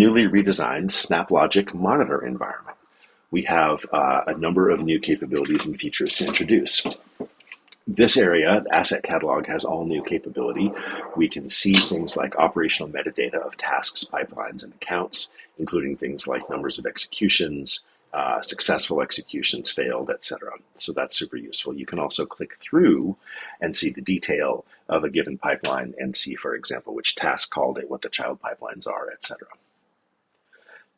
newly redesigned SnapLogic monitor environment. We have a number of new capabilities and features to introduce. This area, the asset catalog, has all new capability. We can see things like operational metadata of tasks, pipelines, and accounts, including things like numbers of executions, successful executions, failed, etc. So that's super useful. You can also click through and see the detail of a given pipeline and see, for example, which task called it, what the child pipelines are, etc.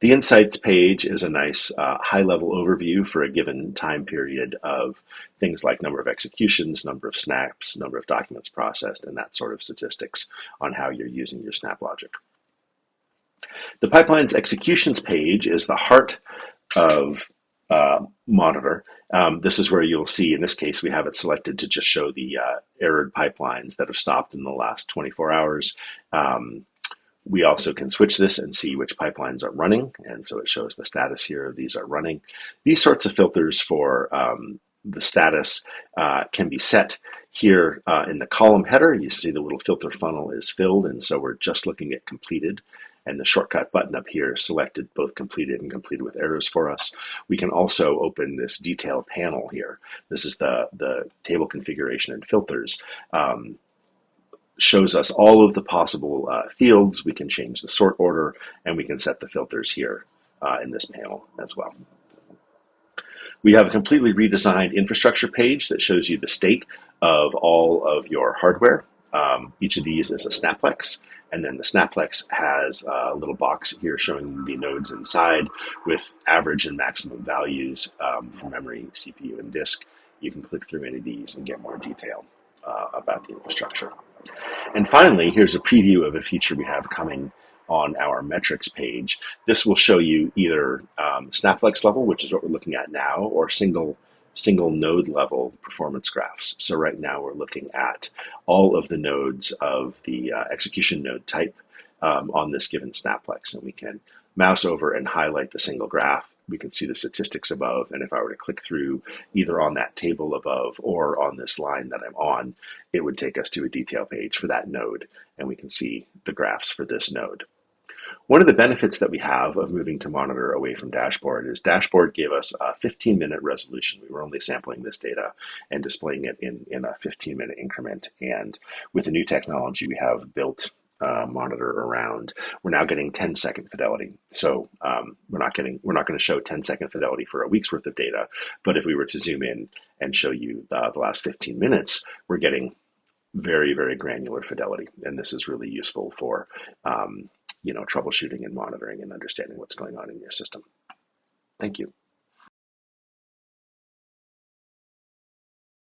The Insights page is a nice high-level overview for a given time period of things like number of executions, number of snaps, number of documents processed, and that sort of statistics on how you're using your SnapLogic. The Pipelines Executions page is the heart of Monitor. This is where you'll see, in this case, we have it selected to just show the errored pipelines that have stopped in the last 24 hours. We also can switch this and see which pipelines are running, and so it shows the status here. These are running. These sorts of filters for the status can be set here in the column header. You see the little filter funnel is filled, and so we're just looking at completed, and the shortcut button up here selected both completed and completed with errors for us. We can also open this detail panel here. This is the table configuration and filters. Shows us all of the possible fields. We can change the sort order, and we can set the filters here in this panel as well. We have a completely redesigned infrastructure page that shows you the state of all of your hardware. Each of these is a Snaplex, and then the Snaplex has a little box here showing the nodes inside with average and maximum values for memory, CPU, and disk. You can click through any of these and get more detail about the infrastructure. And finally, here's a preview of a feature we have coming on our metrics page. This will show you either Snaplex level, which is what we're looking at now, or single node level performance graphs. So right now we're looking at all of the nodes of the execution node type on this given Snaplex, and we can mouse over and highlight the single graph. We can see the statistics above, and if I were to click through either on that table above or on this line that I'm on, it would take us to a detail page for that node, and we can see the graphs for this node. One of the benefits that we have of moving to Monitor away from Dashboard is Dashboard gave us a 15-minute resolution. We were only sampling this data and displaying it in a 15-minute increment, and with the new technology we have built Monitor around, we're now getting 10-second fidelity. So we're not going to show 10-second fidelity for a week's worth of data, but if we were to zoom in and show you the last 15 minutes, we're getting very, very granular fidelity, and this is really useful for troubleshooting and monitoring and understanding what's going on in your system. Thank you.